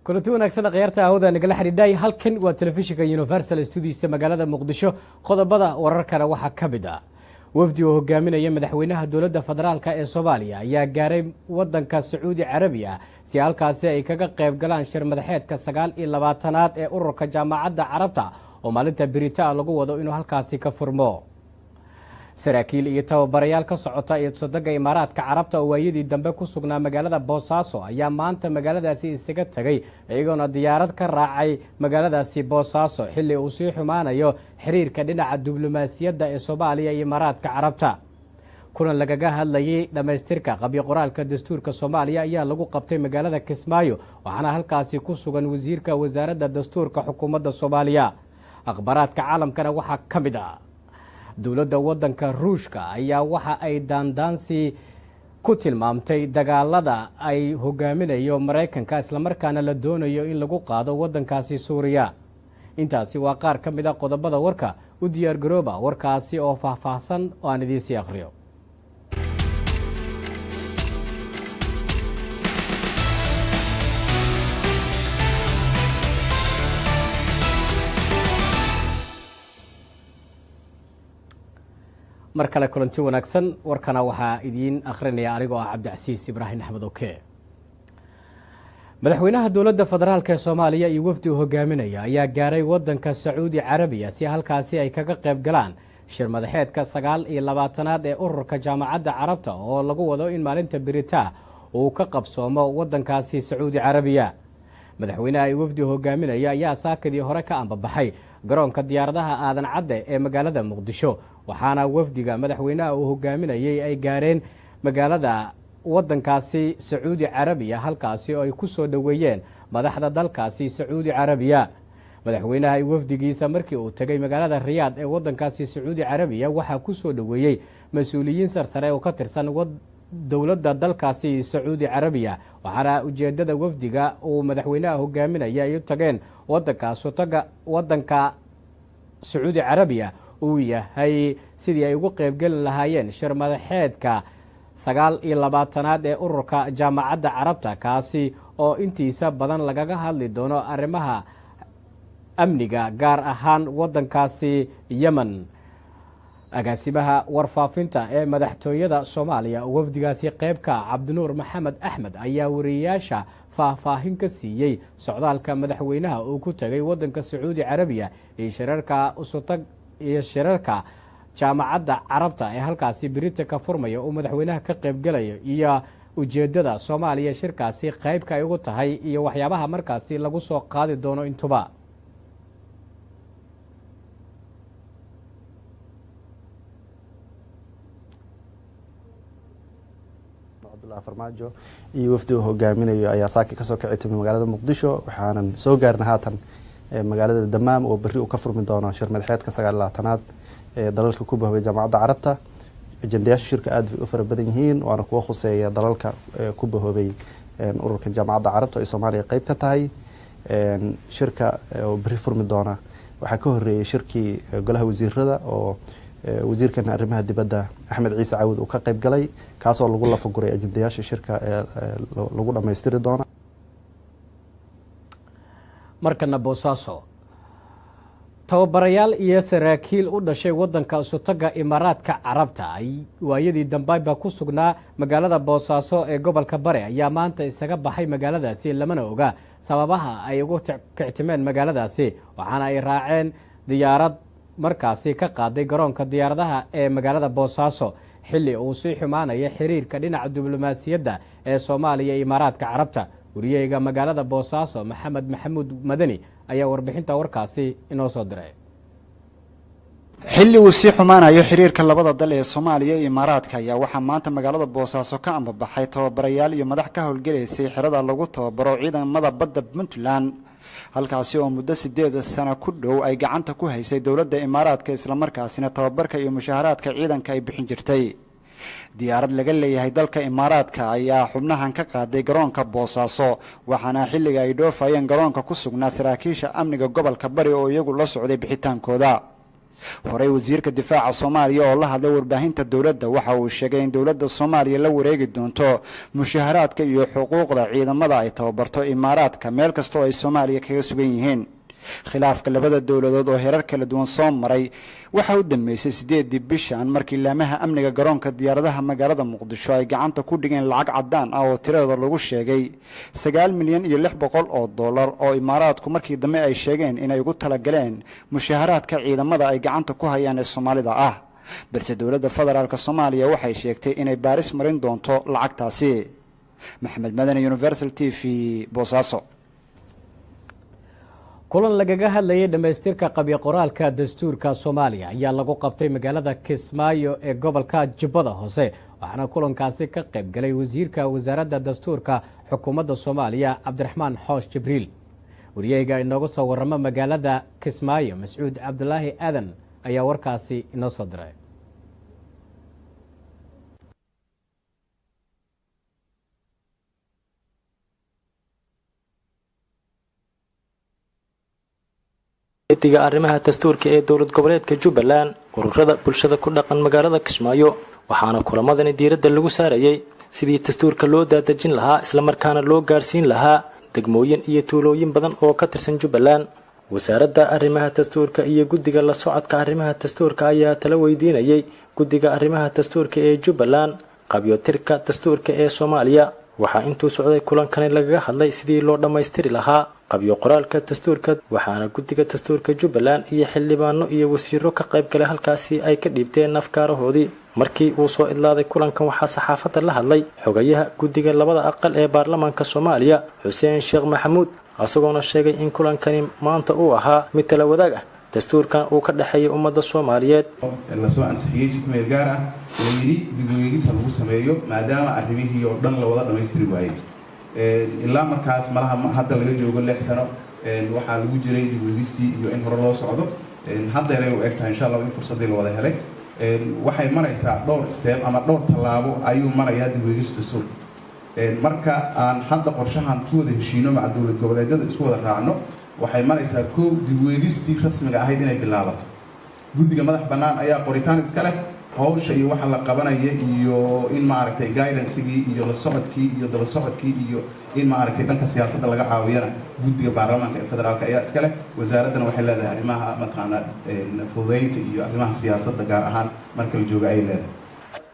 kulanti wanaagsan khiyaarta ahooda nagala xidhiidhay halkan waa telefishinka Universal Studios magaalada Muqdisho qodobada wararkana waxa ka mid ah wafdi oo hogaaminaya madaxweynaha dawladda federaalka ee Soomaaliya ayaa gaaray wadanka Sacuudi Carabiya si halkaasi ay kaga qayb galaan shir madaxeedka 29aad ee ururka jaamacadda Carabta oo maalinta Biritaa lagu wado inuu halkaasi ka furmo saraakiil iyo tababarayaal ka socota ee sodogga Imaaraadka Carabta oo waayadii dambe ku sugnaa magaalada Boosaaso ayaa maanta magaaladaasi isaga tagay iyagoo diyaarad ka raacay magaaladaasi Boosaaso xilli uu sii xumaanayo xiriirka dhinaca diblomaasiyadda ee Soomaaliya iyo Imaaraadka Carabta kulan lagaga hadlayay dhamaystirka qabyo qoraalka dastuurka Soomaaliya ayaa lagu qabtay magaalada Kismaayo waxaana halkaasi ku sugan wasiirka wasaaradda dastuurka xukuumadda Soomaaliya akhbaraadka caalamkana waxa ka mid ah dawladda wadanka Ruushka ayaa waxa ay daandaansi ku tilmaamtay dagaalada ay hogaaminayo Mareykanka isla markaana la doonayo in lagu qaado wadankaasi Suuriya intaasi waa qaar ka mid ah qodobada warka u diyaar garooba warkaasi oo faahfaahsan oo aan idin sii akhriyo markale kulanti wanaagsan warkana waxaa idiin akhrinaya anigoo ah Cabdicasiis Ibraahim Axmed Oke madaxweynaha dawladda federaalka ee Soomaaliya iyo wafdi hogaaminaya ayaa gaaray wadanka Sacuudi Carabiya si halkaasi ay kaga qayb galaan shir madaxeedka 29aad ee ururka jaamacadda Carabta oo lagu wado in maalinta Biritaa uu ka qabsoomo wadankaasi Sacuudi Carabiya madaxweynaha iyo wafdi hogaaminaya ayaa saakadii hore ka ambabaxay garoonka diyaaradaha aadan cadde ee magaalada Muqdisho waxaana wafdiga madaxweynaha uu hogaaminayay ay gaareen magaalada wadankaasi Sacuudi Carabiya halkaasi oo ay ku soo dhaweeyeen madaxda dalkaasi Sacuudi Carabiya madaxweynaha iyo wafdigiisa markii uu tagay magaalada Riyaad ee wadankaasi Sacuudi Carabiya waxa ku soo dhaweeyay mas'uuliyiin sarsare oo ka tirsan dawladda dalkaasi Sacuudi Carabiya waxaana ujeedada wafdiga uu madaxweynaha hogaaminaya ay tageen wadanka Sacuudi Carabiya uu yahay sidii ay ugu qayb gali lahaayeen shir madaxeedka 29aad ee ururka jaamacadda Carabta kaasi oo intiisa badan lagaga hadli doono arrimaha amniga gaar ahaan wadankaasi Yemen agaasimaha warfaafinta ee madaxtooyada Soomaaliya wafdigaasi qaybka Cabdinuur Maxamed Axmed ayaa wariyaasha faahfaahin ka siiyay socdaalka madaxweynaha uu ku tagay wadanka Sacuudi Carabiya iyo shirarka jaamacadda Carabta ee halkaasi Biritaa ka furmaya oo madaxweynaha ka qayb galayo iyo ujeedada Soomaaliya shirkaasi qaybka ay ugu tahay iyo waxyaabaha markaasi lagu soo qaadi doono intuba farmaajo iyo wafdi hogaaminayo ayaa saaki ka soo kicitay magaalada Muqdisho waxaanan soo gaarnay haatan magaalada Damaam oo bari uu ka furmi doono shir madaxeedka 29aad ee dalalka ku bahway jaamacadda Carabta ajendayaasha shirka aad u fara badan yihiin waana kuwa khuseeya dalalka ku bahway ururka jaamacadda Carabta ee Soomaaliya qayb ka tahay shirka oo bari furmi doona waxa ka horeeyay shirkii golaha wasiirada oo wasiirkan arrimaha dibadda Axmed Ciise Caawud uu ka qayb galay kaas oo lagu lafaguray ajendayaasha shirka lagu dhameystiri doona markana Boosaaso tababarayaal iyo saraakiil u dhashay wadanka sodogga Imaaraadka Carabta ay waayadii dambe ku sugnaa magaalada Boosaaso ee gobolka Bari ayaa maanta isaga baxay magaaladaasi lamana oga sababaha ay ugu kictimeen magaaladaasi waxaana ay raaceen diyaarad markaasi ka qaaday garoonka diyaaradaha ee magaalada Boosaaso xilli uu sii xumaanayo xiriirka dhinaca diblomaasiyadda ee Soomaaliya iyo Imaaraadka Carabta wariyayga magaalada Boosaaso Maxamed Maxamuud Madani ayaa warbixinta warkaasi inoo soo diray xilli uu sii xumaanayo xiriirka labada dal ee Soomaaliya iyo Imaaraadka ayaa waxaa maanta magaalada Boosaaso ka ambabaxay tababarayaal iyo madax ka howlgalaysay xirada lagu tababaro ciidamada badda Puntland halkaasi oo muddo 8 sano ku dhow ay gacanta ku haysay dawladda Imaaraadka isla markaasina tababarka iyo mushaharaadka ciidanka ay bixin jirtay diyaarad laga leeyahay dalka Imaaraadka ayaa xubnahan ka qaaday garoonka Boosaaso waxaana xilliga ay dhoofayeen garoonka ku sugnaa saraakiisha amniga gobolka Bari oo iyagu la socday bixitaankooda horey wasiirka difaaca Soomaaliya oo la hadlay warbaahinta dawladda waxa uu sheegay in dawladda Soomaaliya la wareegi doonto mushaharaadka iyo xuquuqda ciidamada ay tababarto Imaaraadka meel kasta oo ay Soomaaliya kaga sugan yihiin khilaafka labada dawladood oo heerar kala duwan soo maray waxa uu dhameysay 8 bishan markii laamaha amniga garoonka diyaaradaha magaalada Muqdisho ay gacanta ku dhigeen lacag cadaan ah oo tirada lagu sheegay 9 milyan iyo 600 oo dollar oo Imaaraadku markii dambe ay sheegeen inay ugu tala galeen mushaharaadka ciidamada ay gacanta ku hayaan ee Soomaalida ah balse dawladda federaalka Soomaaliya waxay sheegtay inay baaris marin doonto lacagtaasi Maxamed Madani Universal TV Boosaaso kulan lagaga hadlayay dhamaystirka qabyo qoraalka dastuurka Soomaaliya ayaa lagu qabtay magaalada Kismaayo ee gobolka Jubbada Hoose waxaana kulankaasi ka qayb galay wasiirka wasaaradda dastuurka xukuumadda Soomaaliya Cabdiraxmaan Xoosh Jibriil wariyayga inooga soo warrama magaalada Kismaayo Mas'uud Cabdulaahi Aadan ayaa warkaasi inoo soo diray guddiga arrimaha dastuurka ee dowlad goboleedka Jubbaland ururada bulshada ku dhaqan magaalada Kismaayo waxaana kulamadani diiradda lagu saarayay sidii dastuurka loo daadajin lahaa isla markaana loo gaarsiin lahaa degmooyin iyo tuulooyin badan oo ka tirsan Jubbaland wasaaradda arrimaha dastuurka iyo guddiga la socodka arrimaha dastuurka ayaa tala weydiinayay guddiga arrimaha dastuurka ee Jubbaland qabyo-tirka dastuurka ee Soomaaliya waxaa intuu socday kulankani lagaga hadlay sidii loo dhamaystiri lahaa qabyo qoraalka dastuurka waxaana guddiga dastuurka Jubbaland iyo xildhibaano iyo wasiiro ka qayb galay halkaasi ay ka dhiibteen afkaarahoodii markii uu soo idlaaday kulankan waxaa saxaafadda la hadlay xogayaha guddiga labada aqal ee baarlamaanka Soomaaliya Xuseen Sheekh Maxamuud asagoona sheegay in kulankani maanta uu ahaa mid tala wadaag ah dastuurkan uu ka dhaxeeyay ummadda Soomaaliyeed la soo ansixiyay si ku meel gaar ah oo yiri dib u eegis lagu sameeyo maadaama arrimihii oo dhan la wada dhamaystiri waayay ilaa markaas malaha hadda laga joogo 6 sano waxaa lagu jiray dib u eegistii iyo in hore loo socdo hadda ay u egtahay insha Allah in fursad la wada helay waxay maraysaa dhowr step ama dhowr talaabo ayuu marayaa dib u eegis dastuurka marka aan hadda qorshahan ku wada heshiino maca dawlad goboleedyada isku wada raacno waxay maraysaa koob dib u eegistii rasmiga ahayd inay bilaabato guddiga madax bannaan ayaa qoritaan iska leh hawsha iyo waxa la qabanaya iyo in maaragtay guidance-gii iyo la socodkii iyo daba socodkii iyo in maaragtay dhanka siyaasadda laga caawiyana guddiga baarlamaanka ee federaalka ayaa iska leh wasaaraddana waxay leedahay arrimaha mataqaana fududeynta iyo arrimaha siyaasadda gaar ahaan marka la joogo ay leedahay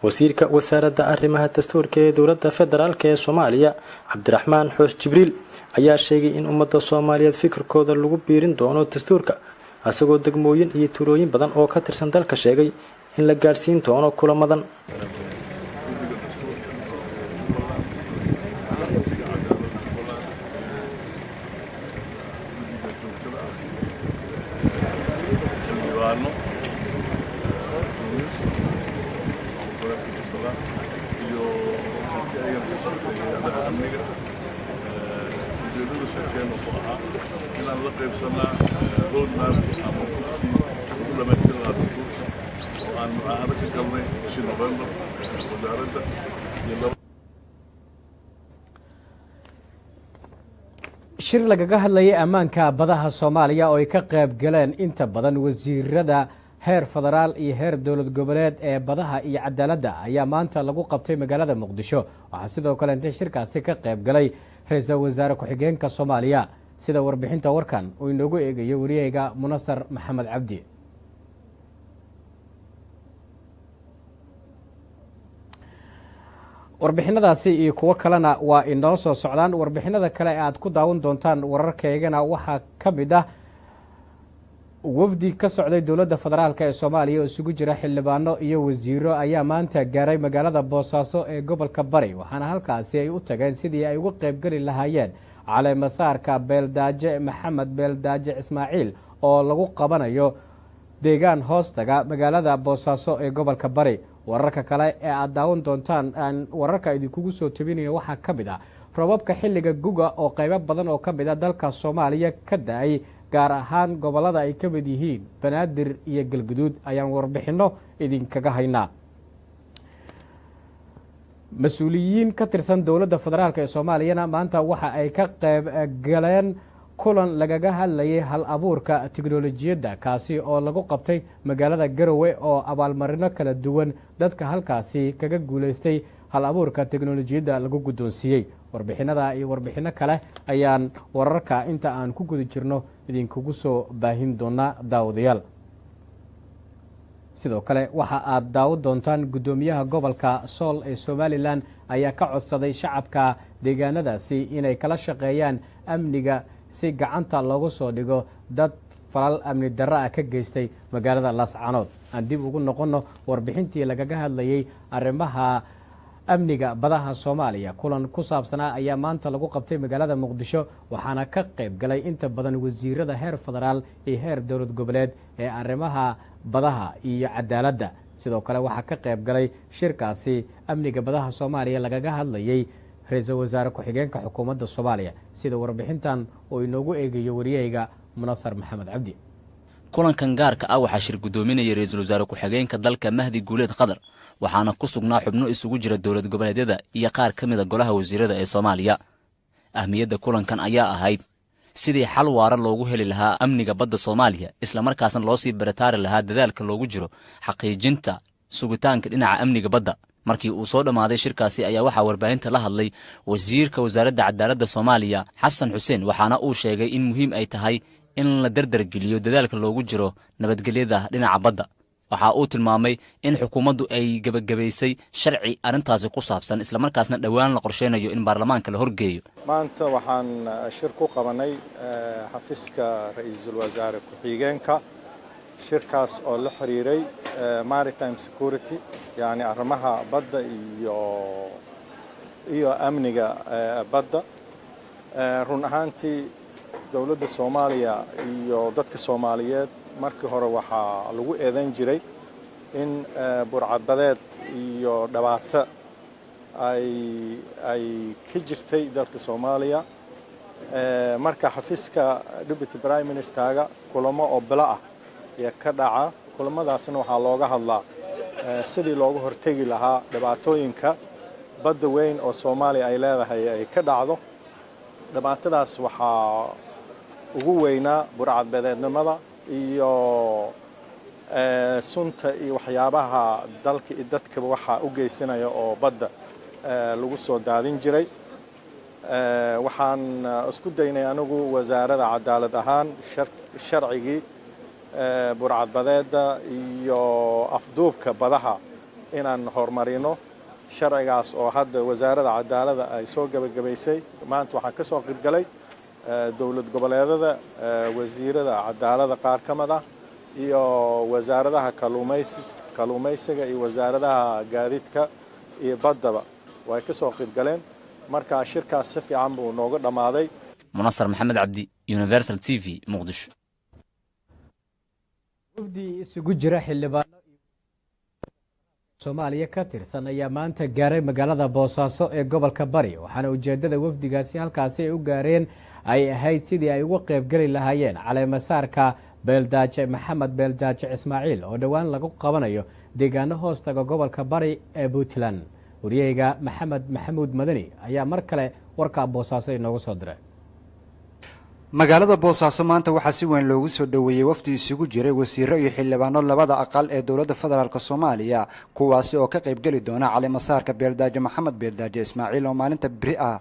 wasiirka wasaaradda arrimaha dastuurka ee dowladda federaalka ee Soomaaliya Cabdiraxmaan Xoosh Jibriil ayaa sheegay in ummadda Soomaaliyeed fikirkooda lagu biirin doono dastuurka asagoo degmooyin iyo tuulooyin badan oo ka tirsan dalka sheegay in la gaarsiin doono kulamadan shir lagaga hadlayay ammaanka badaha Soomaaliya oo ay ka qayb galeen inta badan wasiirada heer federaal iyo heer dowlad goboleed ee badaha iyo cadaaladda ayaa maanta lagu qabtay magaalada Muqdisho waxaa sidoo kale inta shirkaasi ka qayb galay ra'iisul wasaare ku-xigeenka Soomaaliya sida warbixinta warkan uu inoogu eegayo wariyayga Munasar Maxamed Cabdi warbixinadaasi iyo kuwa kalena waa inoo soo socdaan warbixinada kale ee aad ku daawan doontaan wararkaygana waxaa ka mid ah wafdi ka socday dowladda federaalka ee Soomaaliya oo isugu jira xildhibaano iyo wasiiro ayaa maanta gaaray magaalada Boosaaso ee gobolka Bari waxaana halkaasi ay u tageen sidii ay uga qayb gali lahaayeen caleemasaarka Beeldaaje Maxamed Beeldaaje Ismaaciil oo lagu qabanayo deegaan hoostaga magaalada Boosaaso ee gobolka Bari wararka kale ee aad daawan doontaan aan wararka idinkugu soo tabinayo waxaa ka mid ah roobabka xilliga guga oo qaybo badan oo ka mid ah dalka Soomaaliya ka da'ay gaar ahaan gobolada ay ka mid yihiin Banaadir iyo Galgaduud ayaan warbixino idinkaga haynaa mas'uuliyiin ka tirsan dowladda federaalka ee Soomaaliya maanta waxa ay ka qayb galeen kulan lagaga hadlayay hal abuurka tiknolojiyadda kaasi oo lagu qabtay magaalada garowe oo abaalmarino kala duwan dadka halkaasi kaga guulaystay hal abuurka tiknolojiyadda lagu guddoonsiiyey. warbixinada iyo warbixino kale ayaan wararka inta aan ku guda jirno idinkugu soo baahin doonaa daawadayaal. sidoo kale waxa aad daawad doontaan guddoomiyaha gobolka sool ee somalilan ayaa ka codsaday shacabka deegaanadaasi inay kala shaqeeyaan amniga si gacanta loogu soo dhigo dad falal amni darro ah ka geystay magaalada laascanood. aan dib ugu noqonno warbixintii lagaga hadlayay arrimaha amniga badaha soomaaliya. kulan ku saabsanaa ayaa maanta lagu qabtay magaalada muqdisho waxaana ka qayb galay inta badan wasiirada heer federaal iyo heer dowlad goboleed ee arrimaha badaha iyo cadaaladda. sidoo kale waxaa ka qayb galay shirkaasi amniga badaha soomaaliya lagaga hadlayay ra-iisul wasaare ku-xigeenka xukuumadda soomaaliya sida warbixintan oo inoogu eegayo wariyahayga munasar maxamed cabdi. kulankan gaarka ah waxaa shir guddoominaya ra-iisul wasaare ku-xigeenka dalka mahdi guuleed qadar waxaana ku sugnaa xubno isugu jira dowlad goboleedyada iyo qaar ka mida golaha wasiirada ee soomaaliya. ahmiyadda kulankan ayaa ahayd sidii xal waara loogu heli lahaa amniga badda soomaaliya islamarkaasna loo sii barataari lahaa dadaalka loogu jiro xaqiijinta sugitaanka dhinaca amniga badda. markii uu soo dhammaaday shirkaasi ayaa waxaa warbaahinta la hadlay wasiirka wasaaradda cadaaladda soomaaliya xasan xuseen waxaana uu sheegay in muhiim ay tahay in la dardargeliyo dadaalka loogu jiro nabadgelyada dhinaca badda. waxa uu tilmaamay in xukuumaddu ay gebagabaysay sharci arrintaasi ku saabsan islamarkaasna dhowaan la qorsheynayo in baarlamaanka la horgeeyo. maanta waxaan shir ku qabanay xafiiska ra-iisul wasaare ku-xigeenka shirkaas oo la xiriiray maritime security yani arrimaha badda iyo amniga badda. run ahaantii dowladda soomaaliya iyo dadka soomaaliyeed markii hore waxaa lagu eedan jiray in burcadbadeed iyo dhibaato ay ka jirtay dalka soomaaliya. marka xafiiska deputy prime ministerga kulamo oo bilo ah ayaa ka dhaca. kulamadaasna waxaa looga hadlaa sidii looga hortegi lahaa dhibaatooyinka badda weyn oo soomaaliya ay leedahay ay ka dhacdo. dhibaatadaas waxaa ugu weynaa burcadbadeednimada iyo sunta iyo waxyaabaha dalka iyo dadkaba waxaa u geysanaya oo badda lagu soo daadin jiray. waxaan isku daynay anigu wasaarada cadaalad ahaan sharcigii burcadbadeedda iyo afduubka badaha inaan horumarino. sharcigaas oo hadda wasaaradda cadaaladda ay soo gebagabaysay. maanta waxaan ka soo qayb galay dowlad goboleedada wasiirada cadaaladda qaar ka mid ah iyo wasaaradaha kalluumaysiga iyo wasaaradaha gaadiidka iyo baddaba way ka soo qayb galeen. marka shirkaas si fiican buu nooga dhammaaday. munasar maxamed cabdi, universal t v, muqdisho. wafdi isugu jira xildhibaano soomaaliya ka tirsan ayaa maanta gaaray magaalada boosaaso ee gobolka bari waxaana ujeedada wafdigaasi halkaasi ay u gaareen ay ahayd sidii ay uga qaybgeli lahaayeen caleemasaarka beeldaaje maxamed beeldaaje ismaaciil oo dhowaan lagu qabanayo deegaano hoostaga gobolka bari ee puntland. wariyahayga maxamed maxamuud madani ayaa mar kale warka boosaaso inoogu soo diray. magaalada boosaaso maanta waxaa si weyn loogu soo dhoweeyey wafdi isugu jiray wasiiro iyo xildhibaano labada aqal ee dowladda federaalk soomaaliya kuwaasi oo ka qaybgeli doona caleemasaarka beeldaaje maxamed beeldaaje ismaaciil oo maalinta beri ah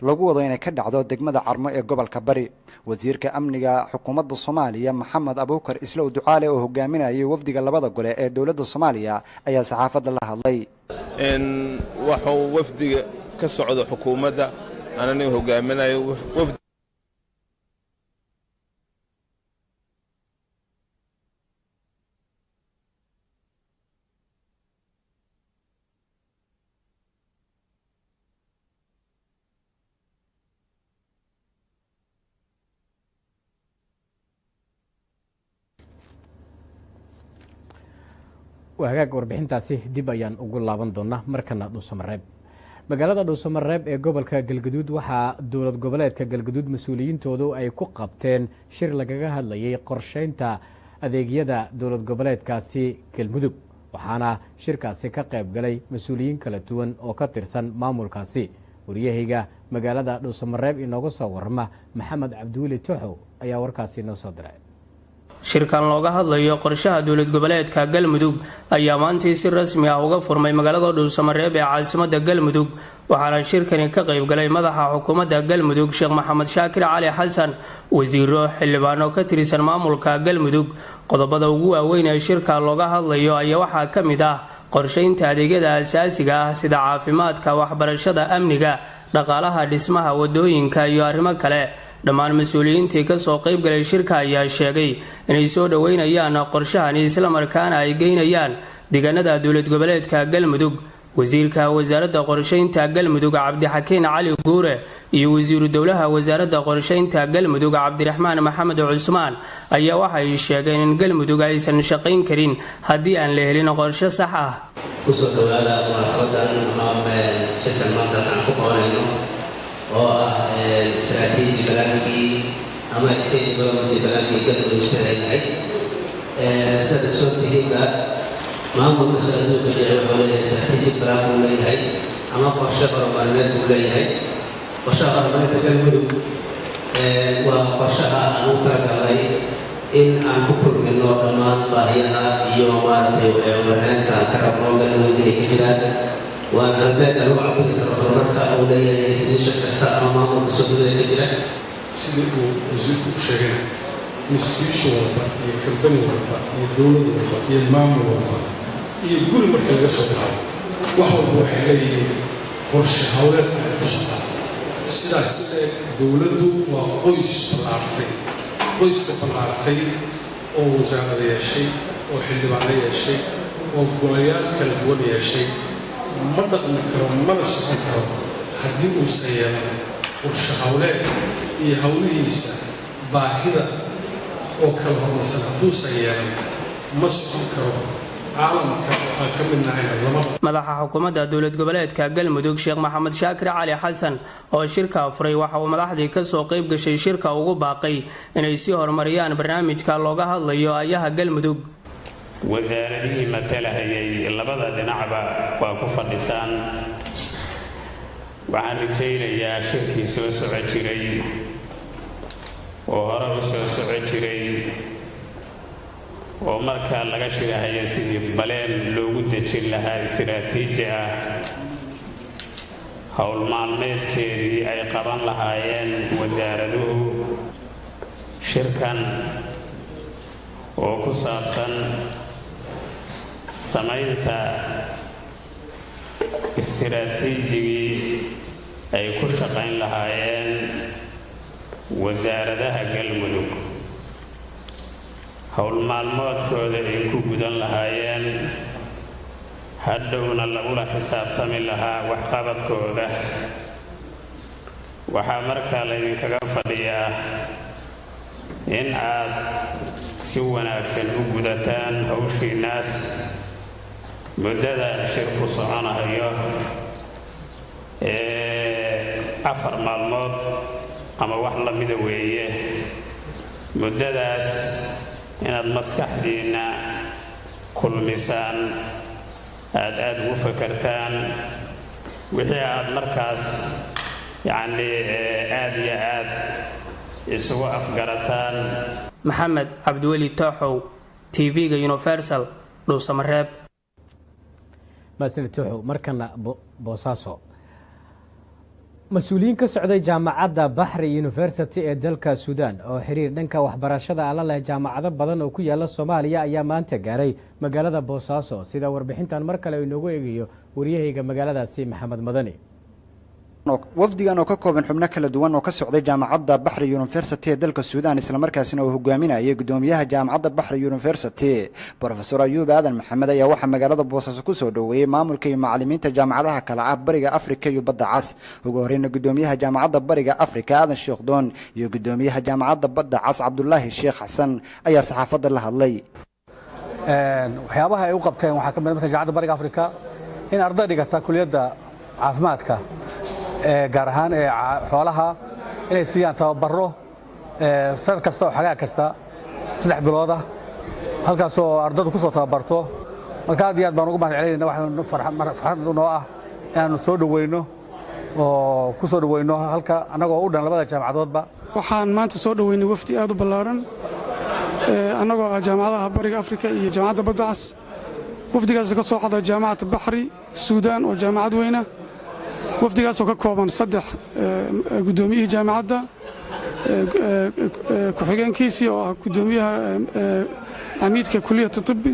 lagu wado inay ka dhacdo degmada carmo ee gobolka bari. wasiirka amniga xukuumadda soomaaliya maxamed abuukar islow ducaale oo hogaaminayay wafdiga labada gole ee dowladda soomaaliya ayaa saxaafadda la hadlay. waxuu wafdiga ka socdo xukuumadda anani hogaaminayo hagaag warbixintaasi dib ayaan ugu laaban doonaa markana dhuusamareeb. magaalada dhuusamareeb ee gobolka galgaduud waxaa dowlad goboleedka galgaduud mas-uuliyiintoodu ay ku qabteen shir lagaga hadlayay qorsheynta adeegyada dowlad goboleedkaasi galmudug waxaana shirkaasi ka qayb galay mas-uuliyiin kala duwan oo ka tirsan maamulkaasi. waryahayga magaalada dhuusamareeb inooga soo warma maxamed cabdiweli toxow ayaa warkaasi noo soo diray. shirkan looga hadlayo qorshaha dowlad goboleedka Galmudug ayaa maanta si rasmi ah uga furmay magaalada Dhuusamareeb ee caasimadda Galmudug waxaana shirkani ka qayb galay madaxa xukuumadda Galmudug Sheekh Maxamed Shaakir Cali Xasan wasiiro xildhibaano ka tirsan maamulka Galmudug qodobada ugu waaweyn ee shirka looga hadlayo ayaa waxaa ka mid ah qorsheynta adeegyada aasaasiga ah sida caafimaadka waxbarashada amniga dhaqaalaha dhismaha wadooyinka iyo arrimo kale dhammaan mas'uuliyiintii ka soo qayb galay shirka ayaa sheegay inay soo dhaweynayaan qorshahani isla markaana ay geynayaan deegaanada dowlad goboleedka Galmudug wasiirka wasaaradda qorsheynta Galmudug Cabdixakiin Cali Guure iyo wasiiru dowlaha wasaaradda qorsheynta Galmudug Cabdiraxmaan Maxamed Cusmaan ayaa waxay sheegeen in Galmudug aysan shaqayn karin haddii aan la helin qorshe sax ah kusoo dhawaada munaasabadan shirkan maanta aan ku qabanayno oo ah istaraatiiji balaankii ama state government balaankii Galmudug sareeyay sida soo tihiba maamulka sanadka jira wuxuu leeyahay istaraatiiji balaan uu leeyahay ama qorshe horumarneed uu leeyahay qorshaha horumarneed Galmudug waa qorshaha aan u talagalay in aan ku kulmino dhammaan baahiyaha iyo maaragtay horumarneedka ka rabno Galmudug inay ka jiraan waan halbeega lagu cabiri karo horumarka uu leeyahay si kasta ama maamulka soo jira sida uu wasiirku u sheegay institution walba iyo company walba iyo dowlad walba iyo maamul walba iyo guri marka laga soo bilaabo wax walba waxay leeyihiin qorshe hawleed ay ku socdaan sidaas dowladdu waa qoyska ballaartay oo wasaarada yeeshay oo xildhibaano yeeshay oo golayaal kala duwan yeeshay ma dhaqmi karo mana socon karo haddii uusan yeelan qorshe hawleed iyo hawlihiisa baahida oo kala hormarsan hadduusan yeelan ma socon karo caalamka aan ka mid nahay madaxa xukuumadda dowlad goboleedka Galmudug Sheekh Maxamed Shaakir Cali Xasan oo shirka furay waxa uu madaxdii ka soo qayb gashay shirka ugu baaqay inay si horumariyaan barnaamijka looga hadlayo ayaha Galmudug wasaaradihii matalahayay labada dhinacba waa ku fadhisaan waxaan rajaynayaa shirkii soo socon jiray oo hore u soo socon jiray oo markaa laga shirahaya sidii baleen loogu dejin lahaa istiraatiiji ah howl maalmeedkeedii ay qaban lahaayeen wasaaraduhu shirkan oo ku saabsan samaynta istiraatiijigii ay ku shaqayn lahaayeen wasaaradaha Galmudug howl maalmoodkooda ay ku gudan lahaayeen hadhowna lagula xisaabtami lahaa waxqabadkooda waxaa markaa laydinkaga fadhiyaa in aad si wanaagsan u gudataan hawshiinaas muddada shirku soconayo 4 maalmood ama wax la mida weeye muddadaas inaad maskaxdiina kulmisaan aad ugu fakartaan wixii aad markaas aad iyo aad isugu afgarataan. maxamed cabdiweli tooxow TV-ga Universal Dhuusamareeb. maasan tooxow markana Boosaaso mas-uuliyiin ka socday jaamacadda Bahri University ee dalka Suudaan oo xiriir dhanka waxbarashada ala leh jaamacado badan oo ku yaala Soomaaliya ayaa maanta gaaray magaalada Boosaaso sida warbixintan mar kale inoogu eegayo wariyahayga magaaladaasi Maxamed Madani. wafdigan oo ka kooban xubno kala duwan oo ka socday jaamacadda Bahri University ee dalka Suudaan isla markaasina uu hogaaminayay gudoomiyaha jaamacadda Bahri University Professor Ayuub Aadan Maxamed ayaa waxa magaalada Boosaaso ku soo dhaweeyay maamulka iyo macallimiinta jaamacadaha kala ah Bariga Afrika iyo Badda Cas ugu horreyn gudoomiyaha jaamacadda Bariga Afrika Aadan Sheekh Doon iyo gudoomiyaha jaamacadda Badda Cas Cabdullaahi Sheekh Xasan ayaa saxaafadda la hadlay waxyaabaha ay u qabteen waxa ka mid ah jaamacadda Bariga Afrika in arday dhigata kulliyadda caafimaadka gaar ahaan xoolaha inay siiyaan tababaro sanad kasta oo xagaa kasta 3 bilood ah halkaas oo ardaydu ku soo tababarto marka aad iyo aad baan ugu mahadcelinaynaa waxaan farxad noo ah inaanu soo dhaweyno oo ku soo dhaweyno halka annagoo u dhan labada jaamacadoodba. waxaan maanta soo dhaweynay wafdi aad u ballaaran annagoo ah jaamacadaha bariga afrika iyo jaamacadda badda cas. wafdigaas ka soo xada jaamacadda baxri suudaan oo jaamacad weyna. wafdigaas oo ka kooban 3 gudoomiyihii jaamacadda ku-xigeenkiisii oo ah gudoomiyaha camiidka kuliyadda tibbi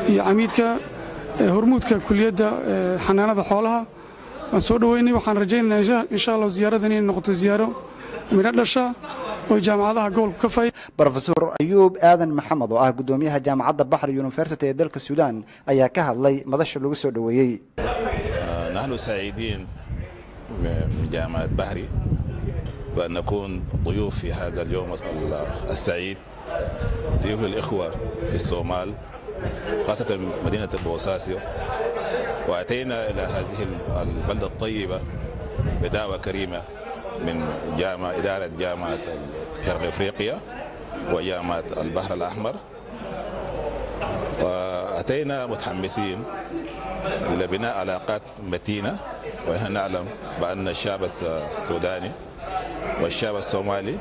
iyo camiidka hormuudka kuliyadda xanaanada xoolaha. waan soo dhaweynay waxaan rajaynaynaa insha Allah ziyaaradan inay noqoto ziyaaro midho dhasha oo jaamacadaha gobolka ka faa'iido. Professor Ayuub Aadan Maxamed oo ah gudoomiyaha jaamacadda Bahri University ee dalka Suudaan ayaa ka hadlay madasha lagu soo dhaweeyay. nahnu saaciidiin من جامعة بحري وأن نكون ضيوف في هذا اليوم السعيد ضيوف الإخوة في الصومال خاصة مدينة بوساسيو. وأتينا إلى هذه البلدة الطيبة بدعوة كريمة من إدارة جامعة شرق أفريقيا وجامعة البحر الأحمر. وأتينا متحمسين لبناء علاقات متينة. ونحن نعلم بأن الشعب السوداني والشعب الصومالي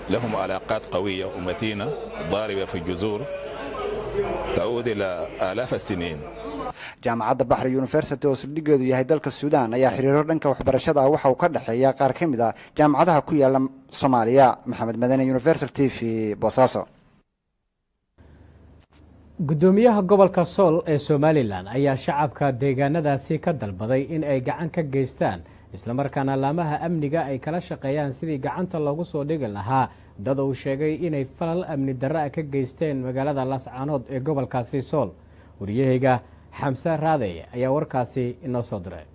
لهم علاقات قوية ومتينة ضاربة في الجذور تعود إلى آلاف السنين. jaamacadda Bahri University oo saldhigeedu yahay dalka Suudaan ayaa xiriiro dhanka waxbarashada waxa uu ka dhaxeeya qaar ka mid ah jaamacadaha ku yaala Soomaaliya. Maxamed Madani, Universal TV, Boosaaso. gudoomiyaha gobolka Sool ee Somaliland ayaa shacabka deegaanadaasi ka dalbaday in ay gacan ka geystaan isla markaana laamaha amniga ay kala shaqeeyaan sidii gacanta loogu soo dhigi lahaa dad uu sheegay inay falal amni darro ka geysteen magaalada Laascaanood ee gobolkaasi Sool. wariyahayga Xamse Raadey ayaa warkaasi inoo soo diray.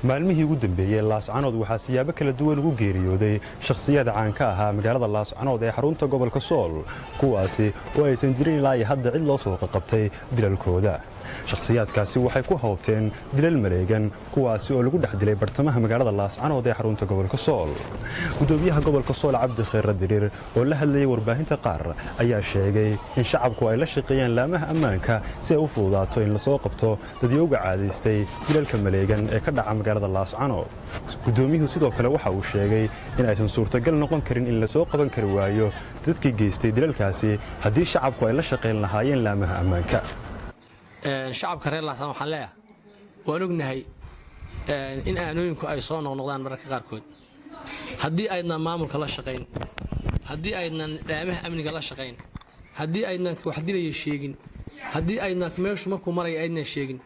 maalmihii ugu dambeeyay Laascaanood waxaa siyaabo kala duwan ugu geeriyooday shakhsiyaad caan ka ahaa magaalada Laascaanood ee xarunta gobolka Sool, kuwaasi oo aysan jirin ilaa hadda cid loo soo qabtay dilalkooda. shakhsiyaadkaasi waxay ku hawbteen dilal maleegan kuwaasi oo lagu dhex dilay bartamaha magaalada Laascaanood ee xarunta gobolka Sool. gudoomiyaha gobolka Sool Cabdi Khayr Dirir oo la hadlayay warbaahinta qaar ayaa sheegay in shacabku ay la shaqeeyaan laamaha ammaanka si ay u fududaato in la soo qabto dadyoga caadaystay dilalka maleegan ee ka dhaca magaalada Laascaanood. gudoomiyuhu sidoo kale waxa uu sheegay in aysan suurtagal noqon karin in la soo qaban kari waayo dadkii geystay dilalkaasi haddii shacabku ay la shaqeyn lahaayeen laamaha ammaanka. shacabka reer Laascaanood waxaan leeyahay waan ognahay in aanooyinku ay soo noqnoqdaan mararka qaarkood haddii aydnan maamulka la shaqayn, haddii aydnan laamaha amniga la shaqayn, haddii aydnan wax dilaya sheegin, haddii aydnan meeshu markuu maraya aydnan sheegin,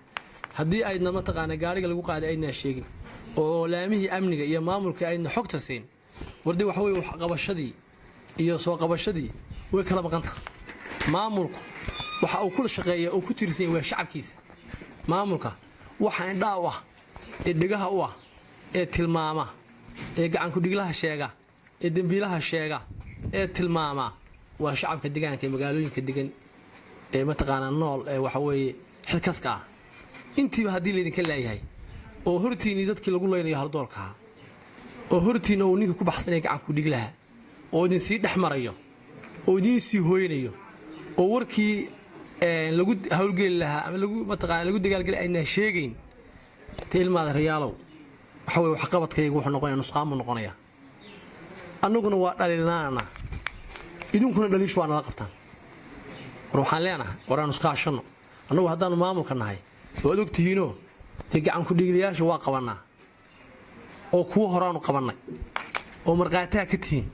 haddii aydnan mataqaana gaariga lagu qaaday aydnan sheegin oo laamihii amniga iyo maamulka aydnan xogta siin, wardi waxa weeye wax qabashadii iyo soo qabashadii way kala maqan tahay. maamulku waxa uu kula shaqeeyaa oo ku tirsan yahay shacabkiisa. maamulka waxa indhaa u ah ee dhigaha u ah ee tilmaama ee gacan ku dhiglaha sheega ee dambiilaha sheega ee tilmaama waa shacabka deegaanka ee magaalooyinka degan ee mataqaana nool ee waxa weeye xilkaska ah. intiiba haddii laydinka leeyahay oo hortiinii dadkii lagu leynayo haldoolka oo hortiina uu ninka ku baxsanaya gacan ku dhiglaha oo idin sii dhex marayo oo idin sii hooynayo oo warkii lagu hawlgeli lahaa ama lagu mataqaana lagu dagaalgalay ayna sheegayn tilmaada riyaalow waxa way wax qabadkaygu wuxuu noqonayaa nusqaan buu noqonayaa. annaguna waa dhaliilnaana idinkuna dhaliish waa nala qabtaan. war waxaan leenahay waraan nusqaashano annagu haddaanu maamulka nahay waad ogtihiinoo dee gacan ku dhigilayaasha waa qabanaa oo kuwa horaanu qabannay oo markhaatiha ka tihiin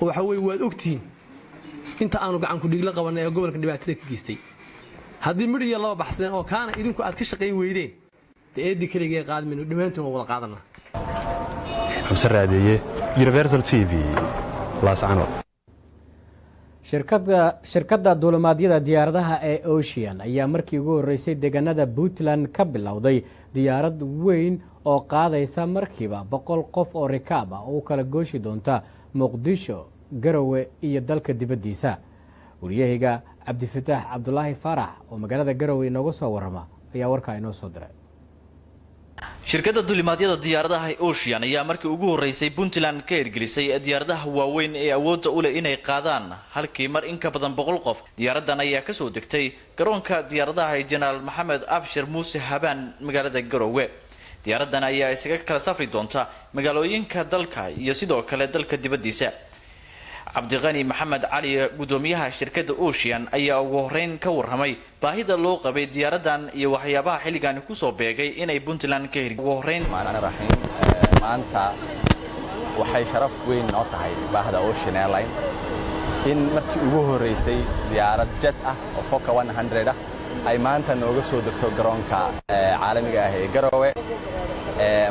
oo waxa weeye waad ogtihiin inta aanu gacan ku dhigla qabanay ee gobolka dhibaatada ka geystay. haddii midhiya laba baxsadeen oo kaana idinku aad ka shaqayn weydeen dee eeddi keliga ee qaadmayno dhammaantoon wada qaadanaa. Xamse Raadeye, Universal TV, Laascaanood. shirkadda duulimaadyada diyaaradaha ee Ocean ayaa markii ugu horeysay deegaanada Puntland ka bilowday diyaarad weyn oo qaadaysa markiiba 100 qof oo rikaab ah oo kala gooshi doonta Muqdisho, Garowe iyo dalka dibadiisa. wariyahayga Cabdifataax Cabdulaahi Farax oo magaalada Garowe inooga soo warama ayaa warkaa inoo soo diray. shirkadda duulimaadyada diyaaradaha Ocean ayaa markii ugu horeysay Puntland ka hirgelisay diyaaradaha waaweyn ee awoodda u leh inay qaadaan halkii mar in ka badan 100 qof. diyaaradan ayaa ka soo degtay garoonka diyaaradaha General Maxamed Abshir Muuse Habaan magaalada Garowe. diyaaradan ayaa isaga kala safri doonta magaalooyinka dalka iyo sidoo kale dalka dibadiisa. cabdiqani maxamed cali gudoomiyaha shirkadda Ocean ayaa ugu horeyn ka warramay baahida loo qabay diyaaradan iyo waxyaabaha xilligan ku soo beegay inay Puntland ka hirgeliyaan. ugu horeyn maanta waxay sharaf weyn noo tahay baahda Ocean Airline in markii ugu horeysay diyaarad jet ah oo Fokker 100 ah ay maanta nooga soo degto garoonka caalamiga ah ee Garowe.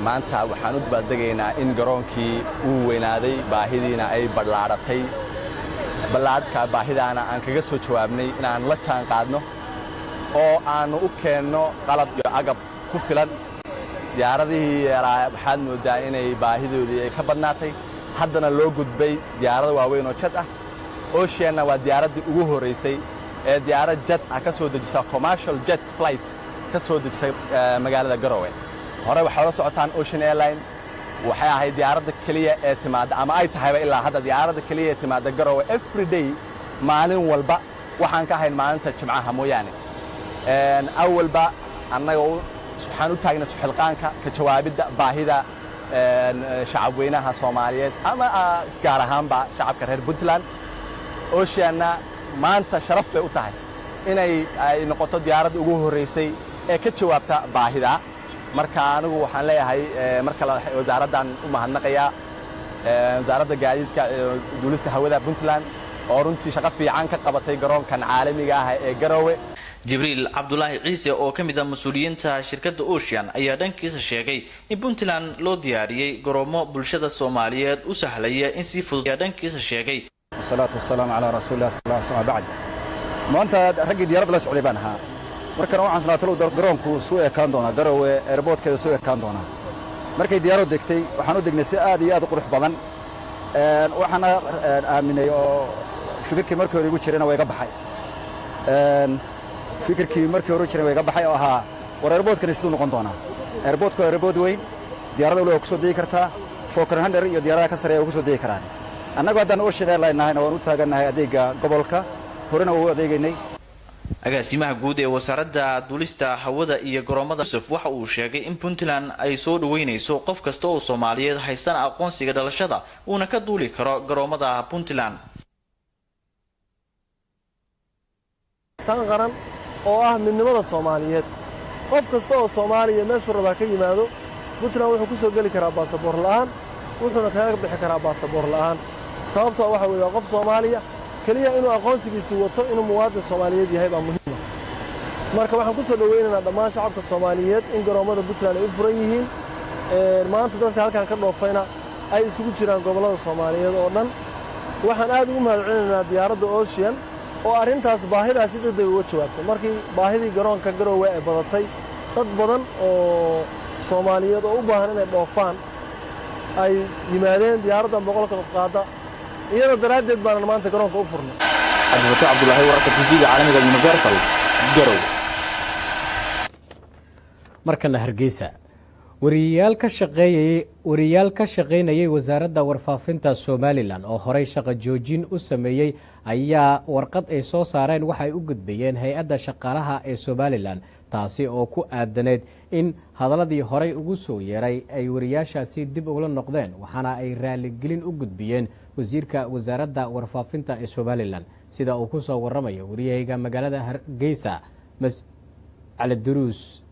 maanta waxaan u dabaaldegaynaa in garoonkii uu weynaaday baahidiina ay ballaaratay ballaadka baahidaana aan kaga soo jawaabnay inaan la jaan qaadno oo aanu u keenno qalab iyo agab ku filan. diyaaradihii waxaad moodaa inay baahidoodii ay ka badnaatay, haddana loo gudbay diyaarado waaweyn oo jet ah. Oceanna waa diyaaraddii ugu horeysay ee diyaarad jet ah ka soo dejisa commercial jet flight ka soo dejisay magaalada Garowe. hore waxaa la socotaan Ocean Airline waxay ahayd diyaaradda kaliya ee timaada ama ay tahayba ilaa hadda diyaaradda kaliya ee timaada Garowe every day, maalin walba waxaan ka ahayn maalinta Jimcaha mooyaane. awalba annaga waxaan u taagnay suxilqaanka ka jawaabidda baahida shacab weynaha Soomaaliyeed ama gaar ahaanba shacabka reer Puntland. Oceanna maanta sharaf bay u tahay inay noqoto diyaaradda ugu horeysay ee ka jawaabta baahida. marka anigu waxaan leeyahay marka wasaaraddan u mahadnaqayaa wasaaradda gaadiidka duulista hawada Puntland oo runtii shaqo fiican ka qabatay garoonkan caalamiga ah ee Garowe. Jibriil Cabdullaahi Ciise oo ka mid ah mas'uuliyiinta shirkadda Ocean ayaa dhankiisa sheegay in Puntland loo diyaariyay garoomo bulshada Soomaaliyeed u sahlaya in si fudud dhankiisa sheegay. Wasalaatu wasalaamu ala rasuulillah sallallahu alayhi wa sallam. maanta ragii diyaaradda la socday baan ahaa, markana waxaan sanadalo garoonku soo ekaan doonaa Garowe airportkeeda soo ekaan doonaa. markay diyaaraddu degtay waxaan u degnay si aad iyo aad u qurux badan. waxaan aaminay oo fikirkii markii hore igu jirayna way ga baxay. fikirkii markii hore jiray way ga baxay oo ahaa war airportkani siduu noqon doonaa. airportku waa airport weyn, diyaaradda wali waa ku soo degi kartaa, Fokker 100 iyo diyaaradaha ka sareeya waa ku soo degi karaan. annagu haddaan Ocean Airline nahayna waan u taagannahay adeegga gobolka, horena waa u adeegaynay. agaasimaha guud ee wasaaradda duulista hawada iyo garoomada Yusuf waxa uu sheegay in Puntland ay soo dhaweynayso qof kasta oo Soomaaliyeed haysan aqoonsiga dhalashada uuna ka duuli karo garoomada Puntland. tan qaran oo ah midnimada Soomaaliyeed, qof kasta oo Soomaaliya meeshuu raba ka yimaado Puntland wuxuu ku soo gali karaa baasaboor la'aan, wuxuuna kaga bixi karaa baasaboor la'aan. sababtoo waxa weeye qof Soomaaliya kaliya inuu aqoonsigiisa wato inuu muwaadin Soomaaliyeed yahay baa muhiim ah. marka waxaan ku soo dhaweynaynaa dhammaan shacabka Soomaaliyeed in garoomada Puntland ay u furan yihiin. maanta dadka halkan ka dhoofayna ay isugu jiraan gobolada Soomaaliyeed oo dhan. waxaan aad ugu mahadcelinaynaa diyaaradda Ocean oo arrintaas baahidaasi degdeg uga jawaabtay. markii baahidii garoonka Garowe ay badatay, dad badan oo Soomaaliyeed oo u baahan inay dhoofaan ay yimaadeen diyaaraddan boqolka qof qaada. iyada daraaddeed baan maanta garoonka u furnay. Cabdullaahi wararka TV-ga caalamiga Universal Garowe. markana Hargeysa, wariyaal ka shaqeynayay wasaaradda warfaafinta Somaliland oo horey shaqo joojin u sameeyay ayaa warqad ay soo saareen waxay u gudbiyeen hay'adda shaqaalaha ee Somaliland, taasi oo ku aadaneed in hadaladii horey ugu soo yeeray ay wariyaashaasi dib uga noqdeen, waxaana ay raaligelin u gudbiyeen wasiirka wasaaradda warfaafinta ee Somaliland, sida uu ku soo waramayo wariyayga magaalada Hargeysa Cali Duruus.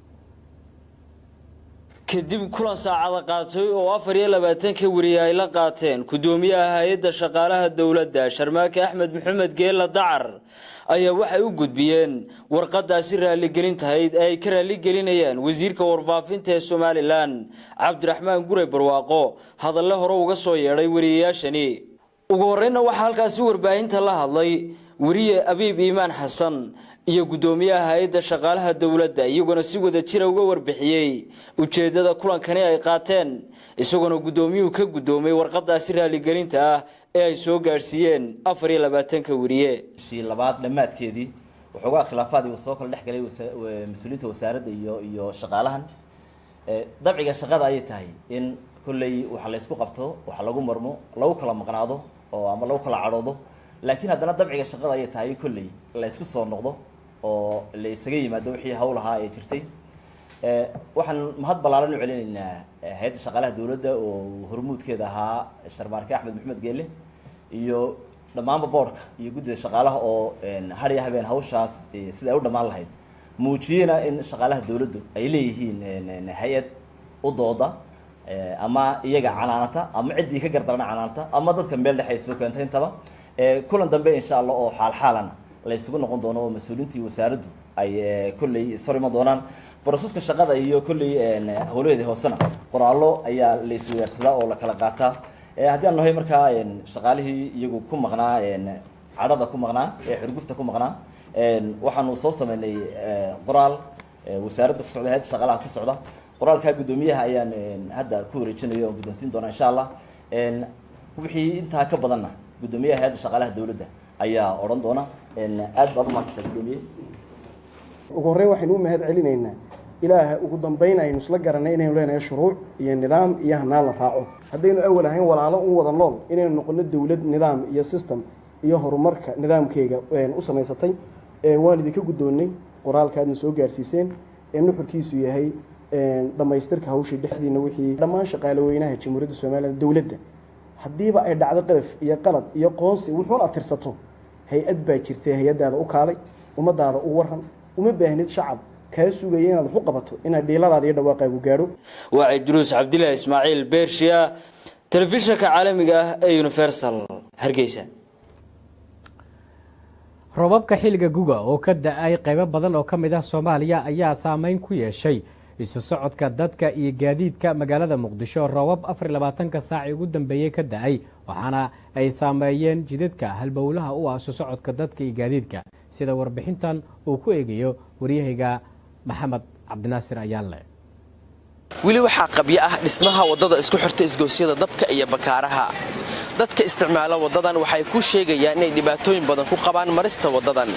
kadib kulan saacada qaatay oo 24 wariye ay la qaateen gudoomiyaha hay'adda shaqaalaha dawladda Sharmaake Axmed Maxamed Geela Dacar ayaa waxay u gudbiyeen warqadaasi raaligelintahayd ay ka raaligelinayaan wasiirka warfaafinta ee Somaliland Cabdiraxmaan Gure Barwaaqo hadallo hore uga soo yeeray wariyaashani. ugu horreynna waxa halkaasi warbaahinta la hadlay wariye Abiib Iimaan Xasan iyo gudoomiyaha hay'adda shaqaalaha dawladda iyaguna si wada jir uga warbixiyay ujeedada kulankani ay qaateen, isagoo gudoomiyuhu ka gudoomay warqadaasi raaligelinta ah ee ay soo gaarsiiyeen 24 wariye. labaad dhamaadkeedii wuxuu khilaafaadii soo kala dhexgalay mas'uuliyiinta wasaaradda iyo shaqaalahan. dabciga shaqada ay tahay in kullay waxa la isku qabto, waxa lagu marmo, lagu kala maqnaado oo ama lagu kala cadhoodo, laakiin haddana dabciga shaqada ay tahay kullay la isku soo noqdo oo la isaga yimaado wixii hawlaha ay jirtay. waxaan mahad ballaaran u celinaynaa hay'adda shaqaalaha dowladda oo hormuudkeeda ahaa Sharmaarke Axmed Maxamed Geelle iyo dhammaanba boardka iyo guddida shaqaalaha oo har iyo habeen hawshaas sida ay u dhammaan lahayd muujiyena in shaqaalaha dowladdu ay leeyihiin hay'ad u dooda ama iyaga canaanata ama ciddii ka gardarana canaanata ama dadka meel dhexe ay soo keentay intaba kulan dambe insha Allah oo xaalxaalana la isugu noqon doono oo mas'uuliyiintii wasaaraddu ay kulley isfarima doonaan boroseska shaqada iyo kulley howlaheeda hoosena qoraallo ayaa la isweersadaa oo la kala qaataa haddii aan nahay markaa shaqaalihii iyagu ku maqnaa cadhada ku maqnaa xurgufta ku maqnaa waxaanu soo sameynay qoraal wasaaradda ku socda hay'adda shaqaalaha ku socda qoraalka guddoomiyaha ayaan hadda ku wareejinayo oo guddoonsiin doona insha Allah wixii intaa ka badanna guddoomiyaha hay'adda shaqaalaha dowladda ayaa odhan doona aad baad u mahadsantahay guddoomiye ugu horreyn waxaynu u mahad celinaynaa ilaaha ugu dambeyn aynu isla garanay inaynu leenahay shuruuc iyo nidaam iyo hanaan la raaco haddaynu awal ahayn walaalo u wada nool inaynu noqono dowlad nidaam iyo system iyo horumarka nidaamkeega u samaysatay waan idinka guddoonnay qoraalka aadna soo gaarsiiseen nuxurkiisu yahay dhammaystirka hawshii dhexdiina wixii dhammaan shaqaale weynaha jamhuuriyadda Soomaaliya dowladda haddiiba ay dhacdo qadaf iyo qalad iyo qoonsi wuxuuna tirsato hay-ad baa jirtay hay-adaada u kaalay ummadaada u waran uma baahnid shacab kaa sugaya inaad wax u qabato inaad dhiiladaada iyo dhawaaqaagu gaadho waa Idruus Cabdillah Ismaaciil Beershiya telefishinka caalamiga ah ee Universal Hargeysa robabka xilliga guga oo ka da'ay qaybo badan oo ka mid ah Soomaaliya ayaa saameyn ku yeeshay isu socodka dadka iyo gaadiidka magaalada Muqdisho robab 24 saac ugu dambeeyay ka da'ay waxaana ay saameeyeen jidadka halbowlaha u ah isu socodka dadka iyo gaadiidka sida warbixintan uu ku eegayo wariyahayga Maxamed Cabdinaasir Ayaanle wili waxaa qabyo ah dhismaha wadada isku xirta isgoosyada dabka iyo bakaaraha dadka isticmaala wadadan waxay ku sheegayaan inay dhibaatooyin badan ku qabaan marista wadadan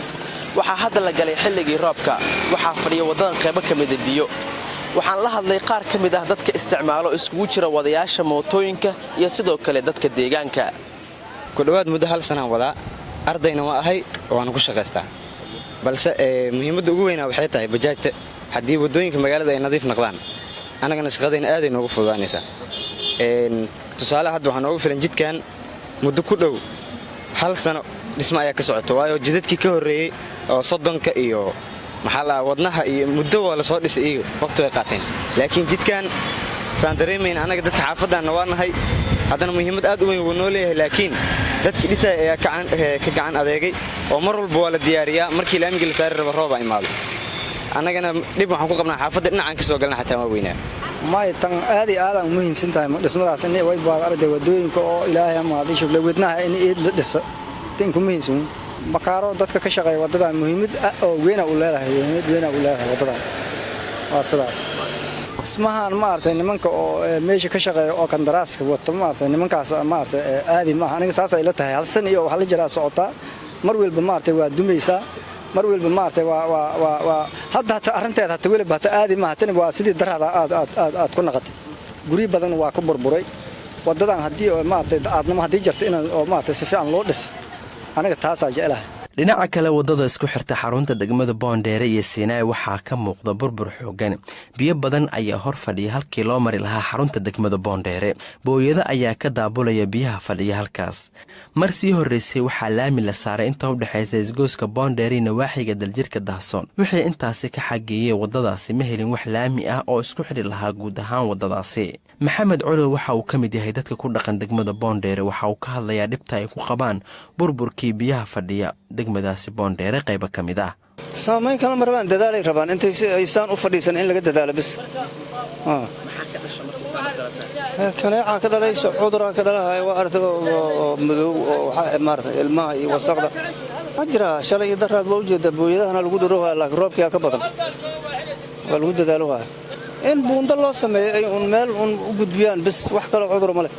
waxaa hadda la galay xilligii roobka waxaa fadhiya wadadan qaybo ka mid ah biyo waxaan la hadlay qaar ka mid ah dadka isticmaalo iskugu jira wadayaasha mootooyinka iyo sidoo kale dadka deegaanka ku dhawaad muddo hal sanaan wadaa ardayna waa ahay waan ku shaqaystaa balse muhiimadda ugu weyn waxay tahay bajaajta haddii wadooyinka magaalada ay nadiif noqdaan anagana shaqadayna aad ay noogu fududaanaysaa tusaale hadda waxaan noogu filan jidkan muddo ku dhow hal sano dhismo ayaa ka socota waayo jidadkii ka horreeyey oo soddonka iyo maxaa la wadnaha iyo muddo waa la soo dhisay iyaga waqti way qaateen laakiin jidkan saan dareemayn anaga dadka xaafaddaanna waa nahay haddana muhiimad aad u weyn wuu noo leeyahay laakiin dadkii dhisaya ayaa ka gacan adeegay oo mar walba waa la diyaariyaa markii laamiga la saari raba roobaa imaado annagana dhib waxaan ku qabnaa xaafadda dhinacaan ka soo galna xataa waa weynaa may tan aad iyo aad aan muhiimsan tahay dhismadaas in way baad arday wadooyinka oo ilaahay ama hadii shugle wadnaha in eed la dhiso tin ku muhiimsan bakaaro dadka ka shaqeeya wadada muhiimad oo weyn u leedahay wadada waa sidaas ismahan maartay nimanka oo meesha ka shaqeeya oo kandaraaska wata maartay nimankaas maartay aadi ma aniga saas ay la tahay hal san iyo wax la jira socota mar walba maartay waa dumaysaa mar walba maartay waa hadda arinteeda hata weli baata aadi ma tan waa sidii darada aad ku naqatay guri badan waa ku burburay wadadan hadii maartay aadnimo hadii jirto in oo maartay si fiican loo dhiso aniga taas aan jecelahay dhinaca kale wadada isku xirta xarunta degmada Boondheere iyo Siinaay waxaa ka muuqda burbur xoogan biyo badan ayaa hor fadhiya halkii loo mari lahaa xarunta degmada Boondheere booyada ayaa ka daabulaya biyaha fadhiya halkaas mar sii horeysay waxaa laami la saaray inta u dhaxaysa isgooska Boondheere iyo waaxiga daljirka Dahsoon wixii intaasi ka xageeyay wadadaasi ma helin wax laami ah oo isku xiri lahaa guud ahaan wadadaasi Maxamed Colo waxa uu ka mid yahay dadka ku dhaqan degmada Boondheere waxa uu ka hadlayaa dhibta ay ku qabaan burburkii biyaha fadhiya degmadaasi Boondheere qayb ka mid ah saameyn kala marban dadaalay rabaan intay aysan u fadhiisan in laga dadaalo bis kana ka dhalayso cudurka ka dhalahay waa arday madow oo waxa maartay ilmaha iyo wasaqda ajra shalay daraad baa u jeeda booyadahana lagu duro laakiin roobkiya ka badan waa lagu dadaalo in buunda loo sameeyo ay meel u gudbiyaan bis wax kale cudur ma leh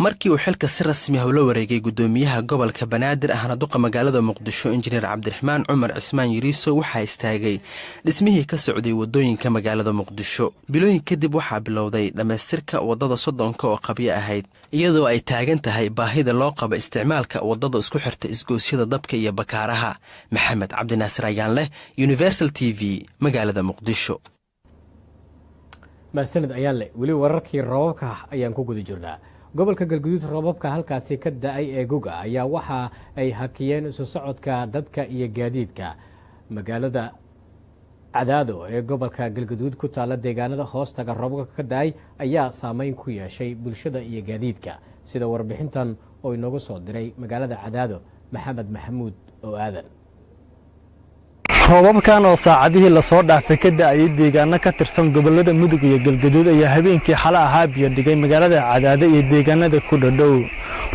markii uu xilka si rasmi ah ula wareegay gudoomiyaha gobolka Banaadir ahna duqa magaalada Muqdisho injineer Cabdiraxmaan Cumar Cismaan Yiriiso waxa istaagay dhismihii ka socday wadooyinka magaalada Muqdisho bilooyin kadib waxaa bilowday dhameystirka wadada Soddonka oo qabyo ahayd iyadoo ay taagan tahay baahida loo qabo isticmaalka wadada isku xirta isgoosyada dabka iyo bakaaraha Maxamed Cabdinaasir Ayaanle Universal TV magaalada Muqdisho maasanid ayaan leh weli wararkii roobabka ayaan ku guda jirnaa. gobolka galguduud roobabka halkaasi ka da-ay ee guga ayaa waxa ay hakiyeen isu socodka dadka iyo gaadiidka. magaalada cadaado ee gobolka galguduud ku taala deegaanada hoostaga roobabka ka da-ay ayaa saameyn ku yeeshay bulshada iyo gaadiidka, sida warbixintan oo inoogu soo diray magaalada cadaado maxamed maxamuud oo aadan. roobabkan oo saacadihii lasoo dhaafay ka da-ayay deegaano ka tirsan gobolada mudug iyo galgaduud ayaa habeenkii xale ahaa biyo dhigay magaalada cadaado iyo deegaanada ku dhadhow.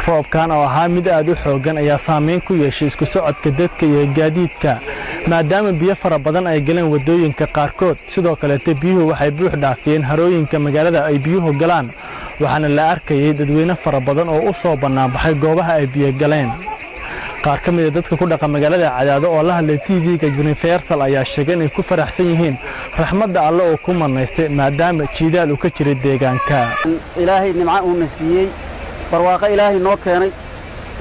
roobkan oo ahaa mid aad u xoogan ayaa saameyn ku yeeshay isku socodka dadka iyo gaadiidka, maadaama biyo fara badan ay galeen wadooyinka qaarkood. sidoo kaleete biyuhu waxay buux dhaafiyeen harooyinka magaalada ay biyuhu galaan, waxaana la arkayay dadweyne fara badan oo u soo banaanbaxay goobaha ay biyo galeen. qaar ka mid ah dadka ku dhaqan magaalada cadaado oo la hadlay TV-ga Universal ayaa sheegay inay ku faraxsan yihiin raxmadda Alle oo ku manaystay maadaama jiidaal uu ka jiray deegaanka. ilaahay nimco uu nasiiyay, barwaaqo ilaahay noo keenay,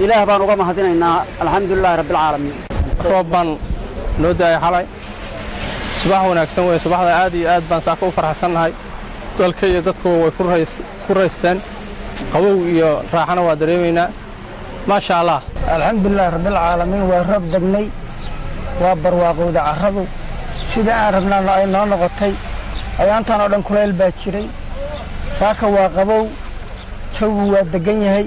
ilaah baan uga mahadinaynaa alxamdulillaah rabbil caalamiin. roob baan noo daayay xalay, subax wanaagsan weeye. subaxda aad iyo aad baan saaka u faraxsannahay. dalka iyo dadku way ku raysteen, qabow iyo raaxana waa dareemaynaa. maasha allah alxamdulilah rabbil caalamiin. waa roob degnay, waa barwaaqowda carradu sida aan rabnaana ay noo noqotay. ayaantan oo dhan kulayl baa jiray, saaka waa qabow, jawigu waa degan yahay.